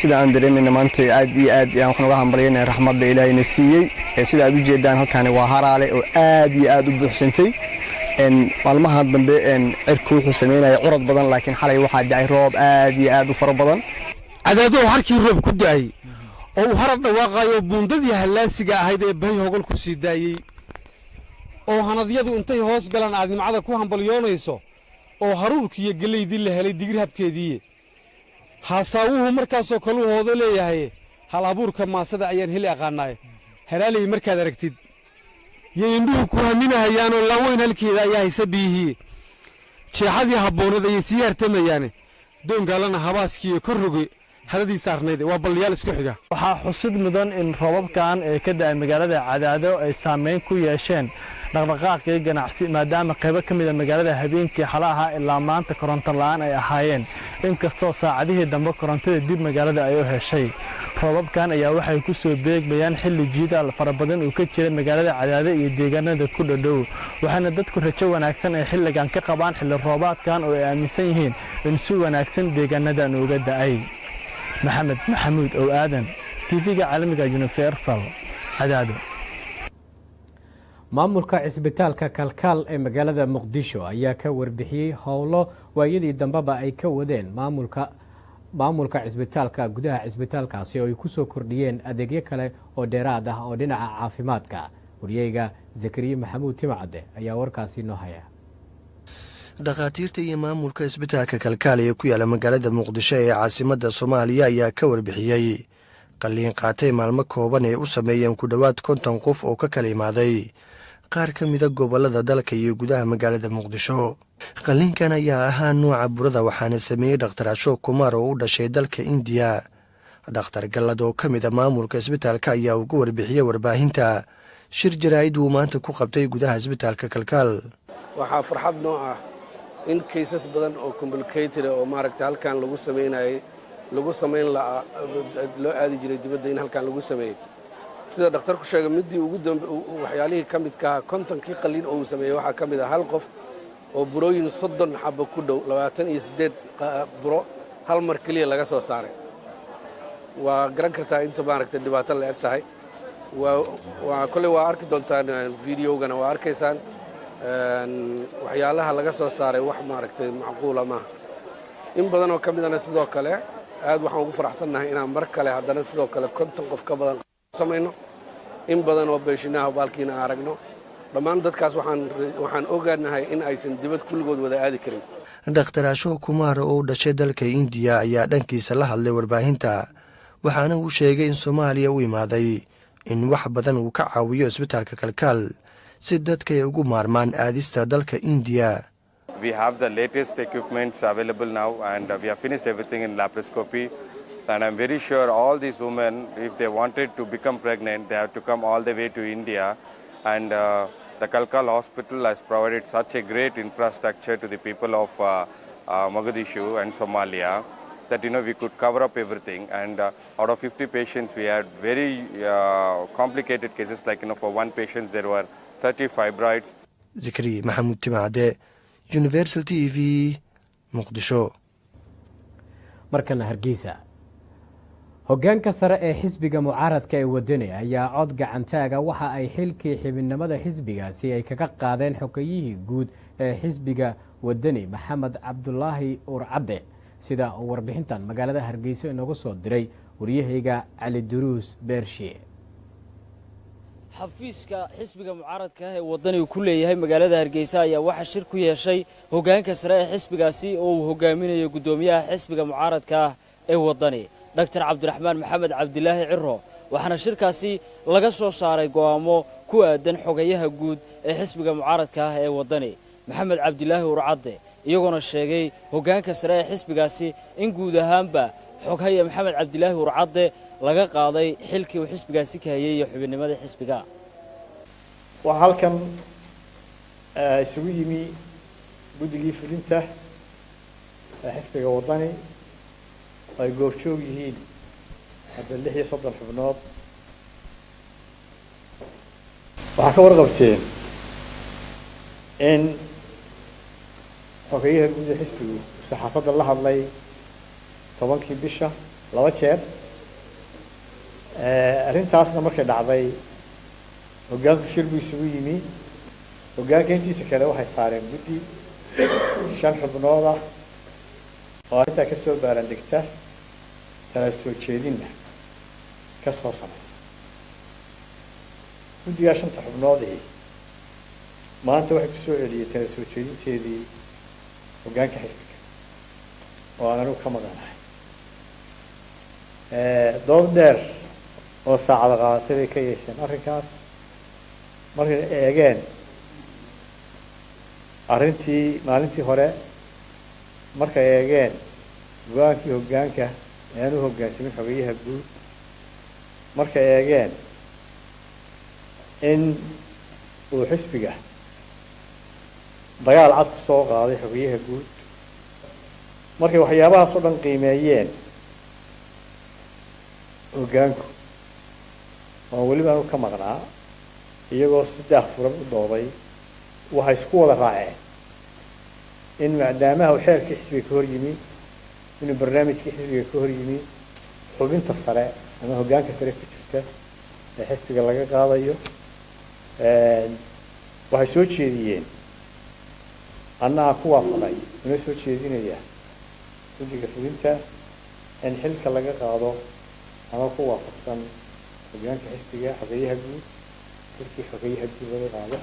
sida aan dareemayna maanta aad iyo aad ayaan waxaan uga hambalyaynay raxmadda ilaahayna siiyey. sida aad u jeedaan halkaani waa haraale oo aad iyo aad u buuxsantay. maalmaha dambe cirku wuxuu sameynaya curad badan, laakiin xalay waxaa dhacay roob aad iyo aad u fara badan. cadaado harkii roob ku da'ay oo uu harar dhawaaqayo buundadii hallaasiga ahayd ee bahay hogol ku sii daayey, oo hanadyadu intay hoos galaan aad nimcada ku hambalyoonayso, oo haruurkii iyo gelaydii la helay digir habkeedii. haasaawuhu markaasoo kaluu hoodo leeyahay, hal abuurka maasada ayaan heli aqaanaaye. halaalay markaad aragtid yay indhuhu ku haminahayaanoo laaweyn halkeeda ayaa haysa biyihii. jeexadii habboonada ayay sii hartamayaane, doongaalana habaaskiiyo ka roge haladii saarnayd waa balliyaal isku xiga. waxaa xusid mudan in roobabkan ee ka da-ay magaalada cadaado ay saameyn ku yeesheen dhaqdhaqaaqii ganacsi, maadaama qaybo ka mid a magaalada habeenkii xale ahaa ilaa maanta koronto la-aan ay ahaayeen, inkastoo saacadihii dambe korontada dib magaalada ay u heshay. roobabkan ayaa waxay ku soo beegmayaan xilli jiidaal fara badan uu ka jiray magaalada cadaado iyo deegaanada ku dhadhow, waxaana dadku rajo wanaagsan ay xilligan ka qabaan xilli roobaadkan oo ay aaminsan yihiin in si wanaagsan deegaanadan uga da-ay. maxamed maxamuud oo aadan, TV-ga caalamiga Universal, cadaado. maamulka cisbitaalka kalkaal ee magaalada muqdisho ayaa ka warbixiyey howlo waayadii dambeba ay ka wadeen maamulka cisbitaalka gudaha cisbitaalkaasi oo ay ku soo kordhiyeen adeegyo kale oo dheeraad ah oo dhinaca caafimaadka. waryeyga zakariya maxamuud timcadde ayaa warkaasi noo haya. dhakhaatiirta iyo maamulka cisbitaalka kalkaal ee ku yaala magaalada muqdisho ee caasimadda soomaaliya ayaa ka warbixiyey qalliin qaatay maalmo kooban ee u sameeyeen ku dhowaad 50 qof oo ka kala imaaday qaar ka mida gobolada dalka iyo gudaha magaalada muqdisho. qalliinkan ayaa ahaa nooca burada, waxaana sameeyey dhakhtar ashook kumaar oo u dhashay dalka indiya. dhakhtar gallad oo ka mida maamulka cisbitaalka ayaa uga warbixiyey warbaahinta shir jaraa'id uu maanta ku qabtay gudaha cisbitaalka kalkaal. waxaa farxad noo ah in kaysas badan oo complicated oo maaragtay halkan lagu samayn loo aadi jiray dibadda in halkan lagu sameeyey. sida dhakhtarku sheegay midii ugu dambe waxyaalihii ka midka ah 50kii qalliin oo uu sameeyey waxaa ka mid ah hal qof oo burooyin 30 xabo ku dhow 28 buro hal mar keliya laga soo saaray. waa garan kartaa inta maaragtay dhibaato la eg tahay. kolley waa arki doontaan videogana waa arkaysaan. waxyaalaha laga soo saaray wax maaragtay macquula maaha. in badan oo ka midana sidoo kale aad waxaan ugu faraxsannahay inaan mar kale haddana sidoo kale 50 qof ka badan samayno. in badan oo beeshinaha baalkiina aragno. dhammaan dadkaas waxaan ogaanahay in aysan dibad kulligood wada aadi karin. dhakhtar ashook kumaar oo u dhashay dalka indiya ayaa dhankiisa la hadlay warbaahinta, waxaana uu sheegay in soomaaliya u imaaday in wax badan uu ka caawiyo cisbitaalka kalkaal si dadka ay ugu maarmaan aadista dalka indiya. We have the latest equipments available now and we have finished everything in laparoscopy. And I'm very sure all these women, if they wanted to become pregnant, they have to come all the way to India. And The Kalkal Hospital has provided such a great infrastructure to the people of Mogadishu and Somalia that we could cover up everything, and out of 50 patients we had very complicated cases, like for one patient there were 30 fibroids. Zikri Mahmoud Timade, Universal TV, Muqdisho. markana Hargeysa hoggaanka sare ee xisbiga mucaaradka ee wadani ayaa cod gacantaaga waxa ay xilkii xibinimada xisbigaasi ay kaga qaadeen xogayihii guud ee xisbiga wadani Maxamed Cabdulaahi Urcade sida uu warbixintan magaalada Hargeysa inoogu soo diray wariyahayga Cali Duruus Beershe. xafiiska xisbiga mucaaradka ee wadani ku leeyahay magaalada Hargeysa ayaa waxa shir ku yeeshay hoggaanka sare ee xisbigaasi oo uu hogaaminayo gudoomiyaha xisbiga mucaaradka ee wadani Dr. Cabdiraxmaan Maxamed Cabdilaahi Ciro waxaana shirkaasi laga soo saaray go'aamo ku aadan xogayaha guud ee xisbiga mucaaradka ee wadani Maxamed Cabdilaahi Urcade iyagoo sheegay hoggaanka sare ee xisbigaasi in guud ahaanba xogaya Maxamed Cabdilaahi Urcade laga qaaday xilkii uu xisbigaasi ka hayay iyo xubinimada xisbiga. Waxa halkan isugu yimi guddigii fulinta xisbiga wadani ay goobjoog yihiin hadda 36 xubnood. Waxa ka warqabteen in xogayaha guud ee xisbigu saxaafadda la hadlay 10kii bisha 2 jeer. arrintaasna markay dhacday hoggaanku shir buu isugu yimi. hoggaanka intiisa kale waxay saareen guddi 5 xubnood ah oo inta ka soo baaran dhigta tala soo jeedinna ka soo samaysa. guddiga 5 xubnood maanta waxay ku soo celiyeen tala soo jeedinteedii hoggaanka xisbiga oo aan anigu ka maqanahay. dood dheer oo saacada qaadatay bay ka yeesheen arrinkaas markay eegeen arrintii maalintii hore markay eegeen go-aankii hoggaanka ee aan u hoggaansamin xogayaha guud markay eegeen in uu xisbiga dagaal cad ku soo qaaday xogayaha guud markay waxyaabahaas oo dhan qiimeeyeen hoggaanku oo weliba aanu ka maqnaa iyagoo saddex furan u dooday waxay isku wada raaceen in maadaamaha uu xeerkii xisbiga ka hor yimi inuu barnaamijkii xisbiga ka hor yimi xubinta sare ama hoggaanka sare ku jirta ee xisbiga laga qaadayo. waxay soo jeediyeen annaga ku waafaqay inuu soo jeedinaya guddiga fulinta in xilka laga qaado ama ku waafaqsan hoggaanka xisbiga xogayaha guud xilkii xogayaha guud laga qaado.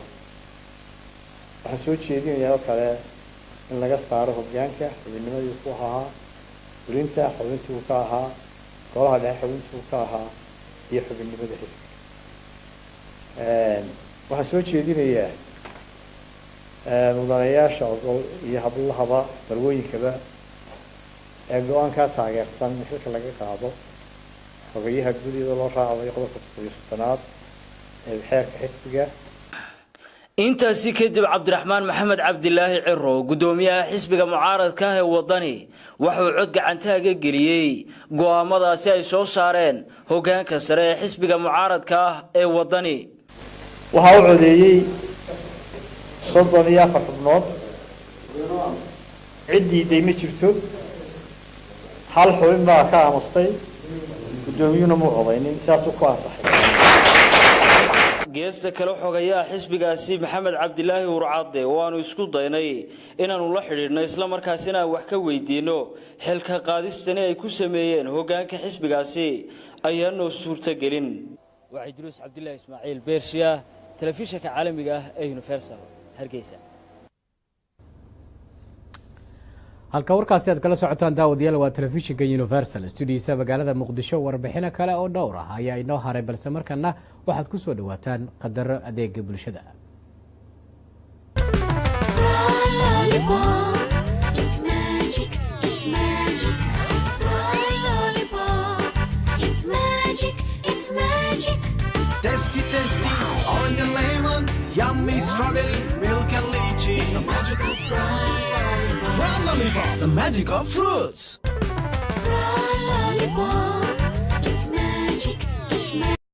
waxaan soo jeedinayaa oo kale in laga saaro hoggaanka xubinnimadii ku ahaa fulinta xubintii uu ka ahaa golaha dhexe xubintii uu ka ahaa iyo xubinnimada xisbiga. waxaan soo jeedinayaa mudanayaasha ogol iyo hablahaba balwooyinkaba ee go-aankaa taageersan in xilka laga qaado xogayaha guud iyadoo loo raacayo qodobka 17aad ee xeerka xisbiga. intaasi kadib Cabdiraxmaan Maxamed Cabdilaahi Ciro gudoomiyaha xisbiga mucaaradka ee wadani waxa uu cod gacantaaga geliyay go'aamadaasi ay soo saareen hoggaanka sare ee xisbiga mucaaradka ee wadani. waxa uu codeeyay 34 xubnood ciddii deyma jirto hal xubin baa ka aamustay gudoomiyuhuna muu codaynin sidaas uu ku ansaxay. geesta kale xogayaha xisbigaasi Maxamed Cabdilaahi Urcade waanu isku daynay inaanu la xiriirno isla markaasina wax ka weydiino xilka qaadistani ay ku sameeyeen hoggaanka xisbigaasi ayaanoo suurta gelin. waa Idris Cabdilaahi Ismaaciil Beershiya telefishinka caalamiga ee Universal Hargeysa. halka warkaasi aad kala socotaan daawadayaal waa telefishinka Universal studiisa magaalada Muqdisho. warbixino kale oo dhowr ah ayaa inoo haray balse markana waxaad ku soo dhawaataan qadaro adeega bulshada. Tasty, tasty, orange and lemon. Yummy strawberry, milk and lychee. It's the magic of Prime Lollipop. The magic of fruits. Prime Lollipop.